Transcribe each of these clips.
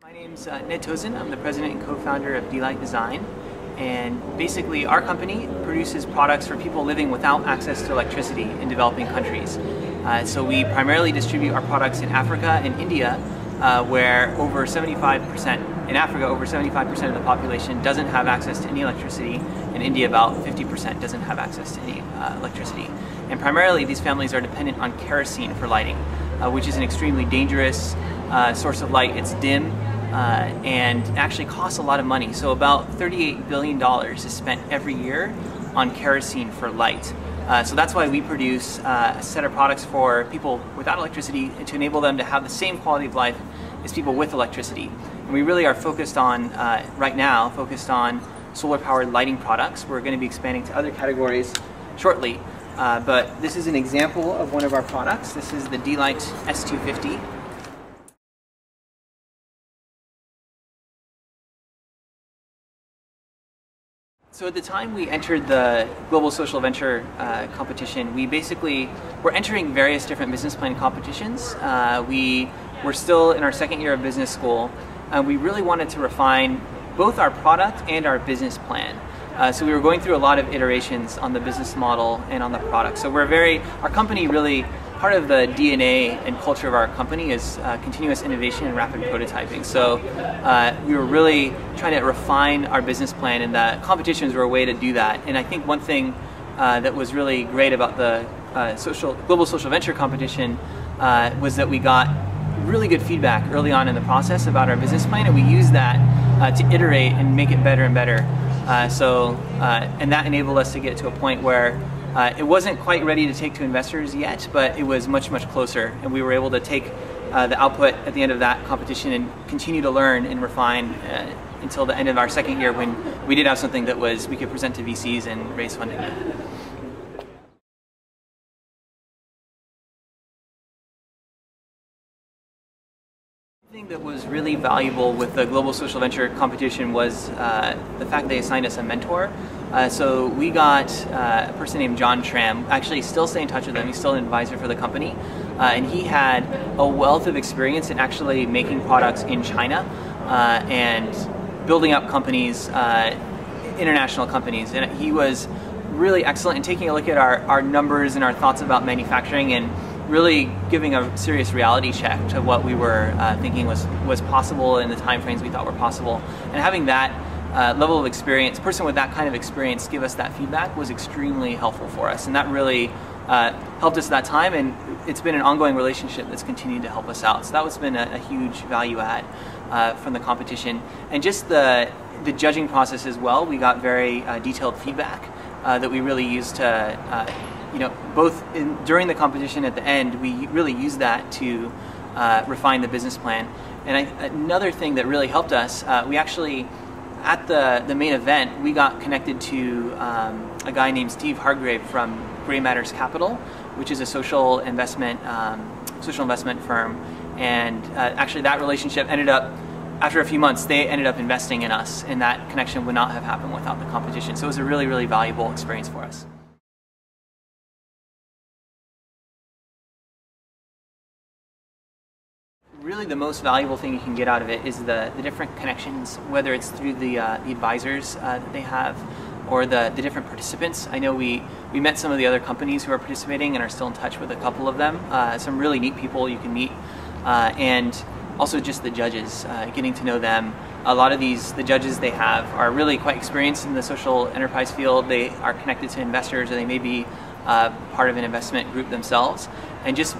My name's Ned Tozun. I'm the president and co-founder of Ned Design, and basically our company produces products for people living without access to electricity in developing countries. So we primarily distribute our products in Africa and India, where over 75%, in Africa, over 75% of the population doesn't have access to any electricity. In India, about 50% doesn't have access to any electricity. And primarily these families are dependent on kerosene for lighting, which is an extremely dangerous source of light. It's dim and actually costs a lot of money. So about $38 billion is spent every year on kerosene for light. So that's why we produce a set of products for people without electricity to enable them to have the same quality of life as people with electricity. And we really are focused on, right now, solar-powered lighting products. We're going to be expanding to other categories shortly. But this is an example of one of our products. This is the Ned S250. So at the time we entered the Global Social Venture competition, we basically were entering various different business plan competitions. We were still in our second year of business school, and we really wanted to refine both our product and our business plan. So we were going through a lot of iterations on the business model and on the product. So our company really, part of the DNA and culture of our company is continuous innovation and rapid prototyping. So we were really trying to refine our business plan, and the competitions were a way to do that. And I think one thing that was really great about the Global Social Venture competition was that we got really good feedback early on in the process about our business plan, and we used that to iterate and make it better and better. And that enabled us to get to a point where it wasn't quite ready to take to investors yet, but it was much, much closer. And we were able to take the output at the end of that competition and continue to learn and refine until the end of our second year, when we did have something that we could present to VCs and raise funding. The thing that was really valuable with the Global Social Venture competition was the fact they assigned us a mentor. So we got a person named John Tram. Actually still stay in touch with him. He's still an advisor for the company. And he had a wealth of experience in actually making products in China and building up companies, international companies. And he was really excellent in taking a look at our numbers and our thoughts about manufacturing, and really giving a serious reality check to what we were thinking was possible in the timeframes we thought were possible. And having that level of experience, person with that kind of experience, give us that feedback was extremely helpful for us. And that really helped us at that time, and it's been an ongoing relationship that's continued to help us out. So that has been a huge value add from the competition. And just the judging process as well, we got very detailed feedback that we really used to both during the competition at the end, we really used that to refine the business plan. And another thing that really helped us, we actually, at the main event, we got connected to a guy named Steve Hargrave from Grey Matters Capital, which is a social investment firm. And actually that relationship ended up, after a few months, they ended up investing in us, and that connection would not have happened without the competition. So it was a really, really valuable experience for us. Really the most valuable thing you can get out of it is the different connections, whether it's through the advisors that they have, or the different participants. I know we met some of the other companies who are participating and are still in touch with a couple of them. Some really neat people you can meet, and also just the judges, getting to know them. A lot of the judges they have are really quite experienced in the social enterprise field. They are connected to investors, or they may be part of an investment group themselves. And just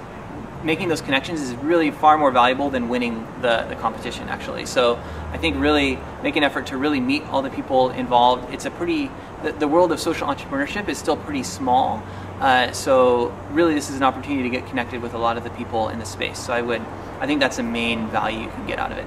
making those connections is really far more valuable than winning the competition, actually. So I think really make an effort to really meet all the people involved. It's the world of social entrepreneurship is still pretty small. So really this is an opportunity to get connected with a lot of the people in the space. So I think that's the main value you can get out of it.